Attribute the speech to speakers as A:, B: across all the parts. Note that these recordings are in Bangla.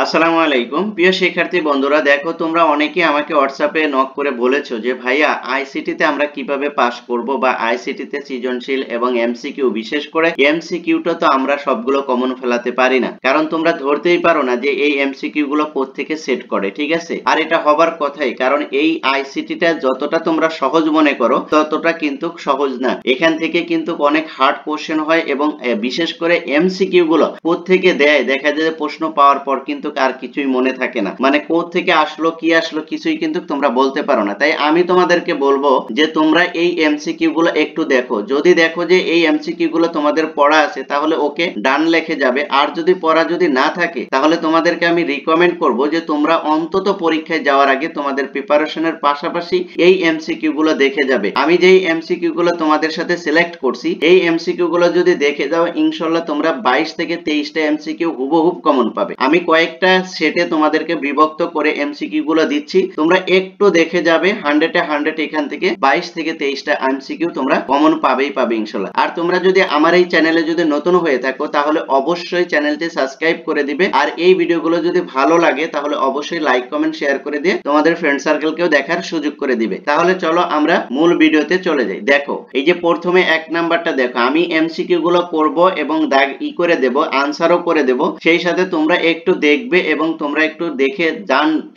A: আসসালামু আলাইকুম প্রিয় শিক্ষার্থী বন্ধুরা, দেখো তোমরা অনেকেই আমাকে হোয়াটসঅ্যাপে নক করে বলেছো যে ভাইয়া আইসিটিতে আমরা কিভাবে পাস করব বা আইসিটিতে সৃজনশীল এবং এমসিকিউ, বিশেষ করে এমসিকিউটা তো আমরা সবগুলো কমন ফেলাতে পারি না, কারণ তোমরা ধরতেই পারো না যে এই এমসিকিউ গুলো কোত্থেকে সেট করে। ঠিক আছে, আর এটা হবার কথাই, কারণ এই আইসিটিটা যতটা তোমরা সহজ মনে করো ততটা কিন্তু সহজ না। এখান থেকে কিন্তু অনেক হার্ড কোশ্চেন হয় এবং বিশেষ করে এমসিকিউ গুলো কোত্থেকে দেয়, দেখা যায় প্রশ্ন পাওয়ার পর কিন্তু আর কিছুই মনে থাকে না, মানে কোত্থেকে আসলো কি আসলো কিছুই কিন্তু তোমরা বলতে পারো না। তাই আমি তোমাদেরকে বলবো যে তোমরা এই এমসিকিউ গুলো একটু দেখো, যদি দেখো যে এই এমসিকিউ গুলো তোমাদের পড়া আছে তাহলে ওকে ডান লেখে যাবে, আর যদি পড়া যদি না থাকে তাহলে তোমাদেরকে আমি রিকমেন্ড করব যে তোমরা অন্তত পরীক্ষায় যাওয়ার আগে তোমাদের প্রিপারেশনের পাশাপাশি এই এমসিকিউ গুলো দেখে যাবে। আমি যেই এমসিকিউ গুলো তোমাদের সাথে সিলেক্ট করছি এই এমসিকিউ গুলো যদি দেখে যাও ইনশাআল্লাহ তোমরা 22 থেকে 23টা এমসিকিউ হুবহুব কমন পাবে। আমি কয়েকটা সেটে তোমাদেরকে বিভক্ত করে এমসিকিউ গুলো দিচ্ছি, তোমরা একটু দেখে যাবে, 100-এ 100 এখান থেকে 22 থেকে 23টা এমসিকিউ তোমরা কমন পাবেই পাবে ইনশাআল্লাহ। আর তোমরা যদি আমার এই চ্যানেলে যদি নতুন হয়ে থাকো তাহলে অবশ্যই চ্যানেলটি সাবস্ক্রাইব করে দিবে, আর এই ভিডিওগুলো যদি ভালো লাগে তাহলে অবশ্যই লাইক কমেন্ট শেয়ার করে দিয়ে তোমাদের ফ্রেন্ড সার্কেলকেও দেখার সুযোগ করে দিবে। তাহলে চলো আমরা মূল ভিডিওতে চলে যাই। দেখো এই যে প্রথমে 1 নাম্বারটা দেখো, আমি এমসিকিউ গুলো করব এবং দাগ করে দেব, আনসারও করে দেব, সেই সাথে তোমরা একটু দেখবে এবং তোমরা একটু দেখে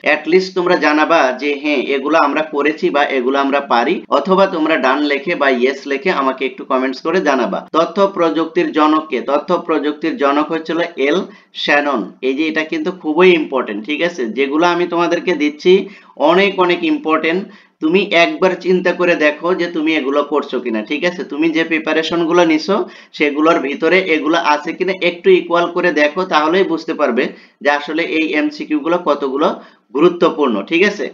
A: অ্যাটলিস্ট তোমরা জানাবা যে হ্যাঁ এগুলো আমরা করেছি বা এগুলো আমরা পারি, অথবা তোমরা ডান লেখে বা ইয়েস লেখে আমাকে একটু কমেন্টস করে জানাবা। তথ্য প্রযুক্তির জনক কে? তথ্য প্রযুক্তির জনক হচ্ছিল এল শ্যানন। এই যে এটা কিন্তু খুবই ইম্পর্টেন্ট, ঠিক আছে, যেগুলো আমি তোমাদেরকে দিচ্ছি অনেক অনেক ইম্পর্টেন্ট। তুমি একবার চিন্তা করে দেখো যে তুমি এগুলো করছো কিনা, ঠিক আছে, তুমি যে প্রিপারেশন গুলো নিছো সেগুলোর ভিতরে এগুলো আছে কিনা একটু ইকুয়াল করে দেখো, তাহলেই বুঝতে পারবে যে আসলে এই এমসিকিউ গুলো কতগুলো গুরুত্বপূর্ণ। ঠিক আছে,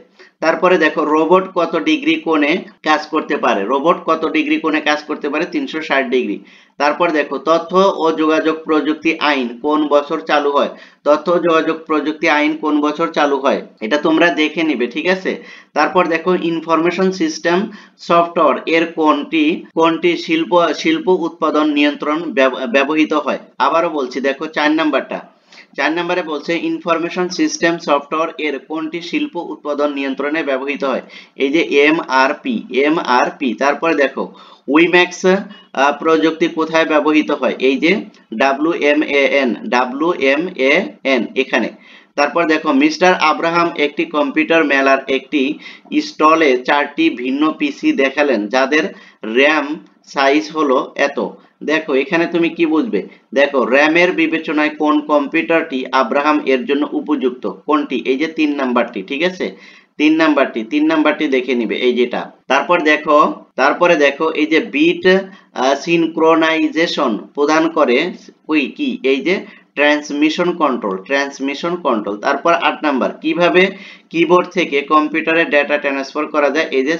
A: তারপরে দেখো রোবট কত ডিগ্রি কোণে কাজ করতে পারে? রোবট কত ডিগ্রি কোণে কাজ করতে পারে? 360 ডিগ্রি। তারপর দেখো তথ্য ও যোগাযোগ প্রযুক্তি আইন কোন বছর চালু হয়? তথ্য ও যোগাযোগ প্রযুক্তি আইন কোন বছর চালু হয় এটা তোমরা দেখে নিবে। ঠিক আছে, তারপর দেখো ইনফরমেশন সিস্টেম সফটওয়্যার এর কোনটি কোনটি শিল্প উৎপাদন নিয়ন্ত্রণ ব্যবহৃত হয়? আবারও বলছি, দেখো 4 নম্বরে বলছে ইনফরমেশন সিস্টেম সফটওয়্যার এর কোনটি শিল্প উৎপাদন নিয়ন্ত্রণে ব্যবহৃত হয়? এই যে এমআরপি। তারপরে দেখো উইম্যাক্স প্রযুক্তি কোথায় ব্যবহৃত হয়? এই যে ডাব্লিউএমএএন এখানে। তারপর দেখো মিস্টার আব্রাহাম একটি কম্পিউটার মেলার একটি স্টলে 4টি ভিন্ন পিসি দেখালেন যাদের র্যাম সাইজ হলো এত। দেখো এখানে তুমি কি বুঝবে? দেখো র্যামের বিবেচনায় কোন কম্পিউটারটি আব্রাহাম এর জন্য উপযুক্ত? কোনটি? এই যে 3 নাম্বারটি। ঠিক আছে, 3 নাম্বারটি দেখে নিবে এই যেটা। তারপরে দেখো এই যে বিট সিনক্রোনাইজেশন প্রদান করে ওই কি? এই যে ট্রান্সমিশন কন্ট্রোল। তারপর 8 নাম্বার, কিভাবে কিবোর্ড থেকে কম্পিউটারে ডেটা ট্রান্সফার করা যায়? এই যে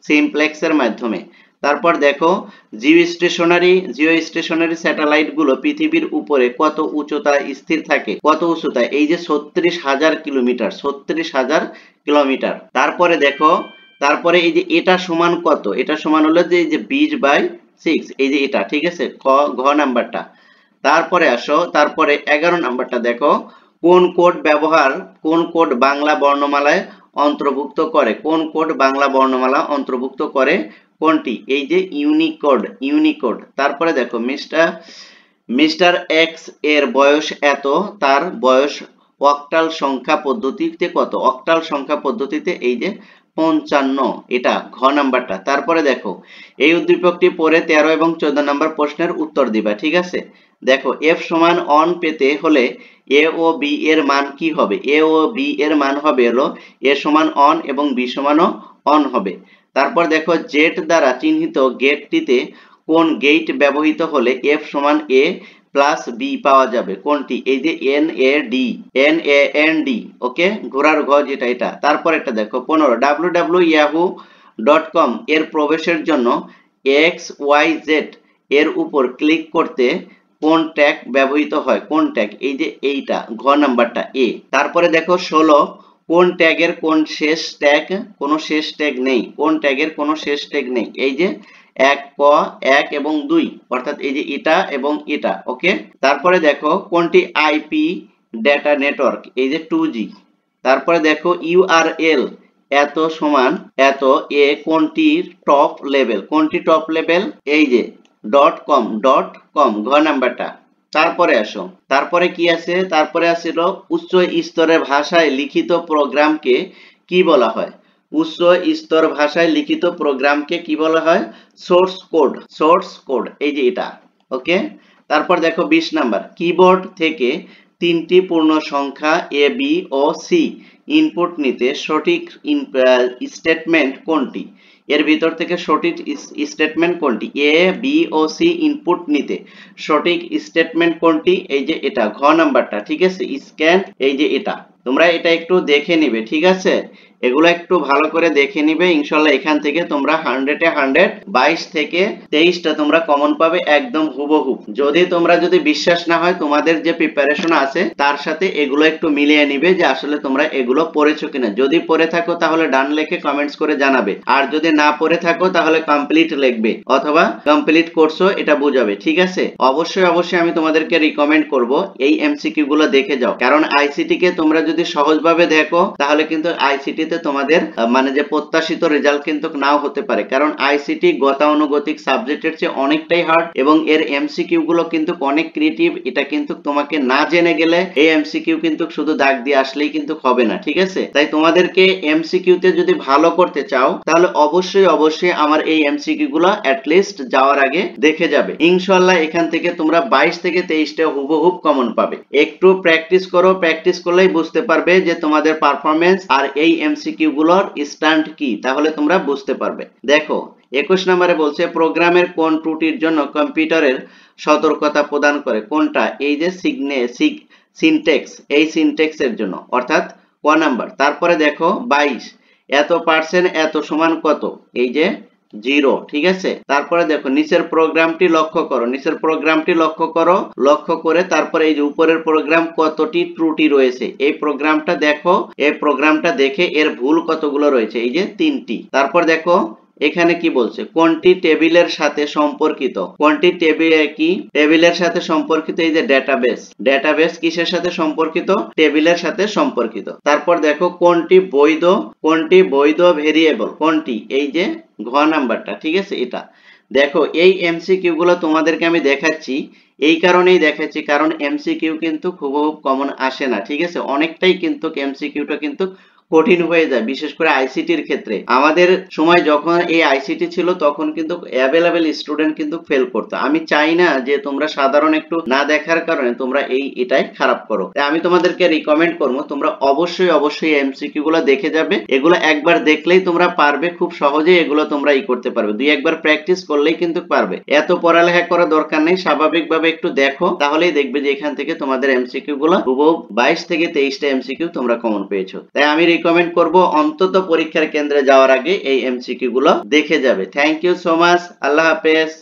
A: সিমপ্লেক্সের মাধ্যমে। তারপর দেখো জিও স্টেশনারি স্যাটেলাইট গুলো পৃথিবীর উপরে কত উচ্চতায় স্থির থাকে? কত উচ্চতায়? এই যে 36,000 কিলোমিটার। তারপরে এই যে এটা সমান কত? এটা সমান হলো যে এই যে 20/6, এই যে এটা। ঠিক আছে, ঘ নাম্বারটা। তারপরে 11 নাম্বারটা দেখো, কোন কোড বাংলা বর্ণমালায় অন্তর্ভুক্ত করে? কোন কোড বাংলা বর্ণমালা অন্তর্ভুক্ত করে? কোনটি? এই যে ইউনিকোড। তারপরে দেখো মিস্টার এক্স এর বয়স এত, তার বয়স অক্টাল সংখ্যা পদ্ধতিতে কত? অক্টাল সংখ্যা পদ্ধতিতে এই যে 55, এটা ঘ নাম্বারটা। তারপরে দেখো এই উদ্দীপকটি পড়ে 13 এবং 14 নাম্বার প্রশ্নের উত্তর দিবা। ঠিক আছে, দেখো এফ সমান অন পেতে হলে এ ও বি এর মান কি হবে? এ ও বি এর মান হবে হলো এ সমান অন এবং বি সমানও অন হবে। তারপর দেখো জেড দ্বারা চিহ্নিত গেটটিতে কোন গেট ব্যবহৃত হলে এফ সমান এ প্লাস বি পাওয়া যাবে? কোনটি? এই যে NAND। ওকে, ঘোড়ার ঘ যেটা এটা। তারপর এটা দেখো 15, www.yahoo.com এর প্রবেশের জন্য XYZ এর উপর ক্লিক করতে কোন ট্যাগ ব্যবহৃত হয়? কোন ট্যাগ? এই যে এইটা, ঘ নাম্বারটা এ। তারপরে দেখো 16, কোন ট্যাগের কোন শেষ ট্যাগ নেই? কোন ট্যাগের কোনো শেষ ট্যাগ নেই? এই যে 1 এবং 2, অর্থাৎ এই যে এটা এবং এটা। ওকে, তারপরে দেখো কোনটি ডেটা নেটওয়ার্ক, এই যে 2G। তারপরে দেখো ইউআরএল এত সমান এত, এ কোনটি টপ লেভেল, কোনটি টপ লেভেল, এই যে .com ঘ নাম্বারটা। তারপরে আসো, তারপরে কি আছে, তারপরে আসছিল উচ্চ স্তরের ভাষায় লিখিত প্রোগ্রামকে কি বলা হয়, উচ্চ স্তর ভাষায় লিখিত প্রোগ্রামকে কি বলা হয়, সোর্স কোড, এই যে এটা। ওকে, তারপর দেখো 20 নাম্বার, কিবোর্ড থেকে 3টি পূর্ণ সংখ্যা A B O C input নিতে সঠিক স্টেটমেন্ট কোনটি, এর ভিতর থেকে সঠিক স্টেটমেন্ট কোনটি, A B O C input নিতে সঠিক স্টেটমেন্ট কোনটি, এই যে এটা ঘ নাম্বারটা। ঠিক আছে, স্ক্যান, এই যে এটা। তোমরা এটা একটু দেখে নিবে, ঠিক আছে, এগুলো একটু ভালো করে দেখে নিবে। ইনশাল্লাহ এখান থেকে তোমরা 100-এ 100, 22 থেকে 23টা তোমরা কমন পাবে একদম হুবহু। যদি বিশ্বাস না হয় তোমাদের যে প্রিপারেশন আছে তার সাথে এগুলো একটু মিলিয়ে নিবে যে আসলে তোমরা এগুলো পড়েছো কিনা। যদি পড়ে থাকো তাহলে ডান লিখে কমেন্টস করে জানাবে, আর যদি না পড়ে থাকো তাহলে কমপ্লিট লিখবে অথবা কমপ্লিট করছো এটা বোঝাবে। ঠিক আছে, অবশ্যই আমি তোমাদেরকে রিকমেন্ড করব এই এমসিকিউ গুলো দেখে যাও, কারণ আইসিটি কে তোমরা যদি সহজভাবে দেখো তাহলে কিন্তু আইসিটি তে তোমাদের মানে যে প্রত্যাশিত রেজাল্ট কিন্তু নাও হতে পারে, কারণ আইসিটি গতানুগতিক সাবজেক্টের চেয়ে অনেকটাই হার্ড এবং এর এমসিকিউ গুলো কিন্তু অনেক ক্রিয়েটিভ। এটা কিন্তু তোমাকে না জেনে গেলে এই এমসিকিউ কিন্তু শুধু দাগ দিয়ে আসলেই কিন্তু হবে না। ঠিক আছে, তাই তোমাদেরকে এমসিকিউ তে যদি ভালো করতে চাও তাহলে অবশ্যই আমার এই এমসিকিউ গুলো অ্যাটলিস্ট যাওয়ার আগে দেখে যাবে। ইনশাআল্লাহ এখান থেকে তোমরা 22 থেকে 23টা হুবহুব কমন পাবে। একটু প্র্যাকটিস করো, প্র্যাকটিস করলেই বুঝতে পারবে যে তোমাদের পারফরম্যান্স আর এই এমসিকিউ গুলোর স্ট্যান্ড কি, তাহলে তোমরা বুঝতে পারবে। দেখো 21 নম্বরে বলছে প্রোগ্রামের কোন ত্রুটির জন্য কম্পিউটারের সতর্কতা প্রদান করে, কোনটা, এই যে সিনট্যাক্স, এই সিনট্যাক্স এর জন্য, অর্থাৎ ক নাম্বার। তারপরে দেখো 22, এত পার্সেন্ট এত সমান কত, এই যে 0। ঠিক আছে, তারপরে দেখো নিচের প্রোগ্রামটি লক্ষ্য করো, লক্ষ্য করে তারপরে এই যে উপরের প্রোগ্রাম কতটি ত্রুটি রয়েছে, এই প্রোগ্রামটা দেখো, এই প্রোগ্রামটা দেখে এর ভুল কতগুলো রয়েছে, এই যে 3টি। তারপর দেখো এখানে কি বলছে, কোনটি টেবিলের সাথে সম্পর্কিত, কোনটি টেবিলের সাথে সম্পর্কিত, এই যে ডেটাবেস কিসের সাথে সম্পর্কিত, টেবিলের সাথে সম্পর্কিত। তারপর দেখো কোনটি বৈধ ভেরিয়েবল, কোনটি, এই যে ঘ নাম্বারটা। ঠিক আছে, এটা দেখো এই এমসিকিউ গুলো তোমাদেরকে আমি দেখাচ্ছি, এই কারণেই দেখাচ্ছি কারণ এমসিকিউ কিন্তু খুব কমন আসে না। ঠিক আছে, অনেকটাই কিন্তু এমসিকিউটা কিন্তু কঠিন হয়ে যায়, বিশেষ করে আইসিটির ক্ষেত্রে। আমাদের সময় যখন এই আইসিটি ছিল তখন কিন্তু অ্যাভেলেবেল স্টুডেন্ট কিন্তু ফেল করতো। আমি চাই না যে তোমরা সাধারণ একটু না দেখার কারণে তোমরা এটাই খারাপ করো। তাই আমি তোমাদেরকে রিকমেন্ড করবো তোমরা অবশ্যই এমসিকিউ গুলো দেখে যাবে, এগুলো একবার দেখলেই তোমরা পারবে, খুব সহজেই এগুলো তোমরা করতে পারবে, দুই একবার প্র্যাকটিস করলেই কিন্তু পারবে। এত পড়ালেখা করার দরকার নেই, স্বাভাবিকভাবে একটু দেখো তাহলেই দেখবে যে এখান থেকে তোমাদের এমসিকিউ গুলো হুবহু 22 থেকে 23টা এমসিকিউ তোমরা কমন পেয়েছো। তাই আমি রিকমেন্ড করব অন্তত পরীক্ষার কেন্দ্রে যাওয়ার আগে এই এমসিকিউ গুলো দেখে যাবে। থ্যাংক ইউ সো মাচ, আল্লাহ হাফেজ।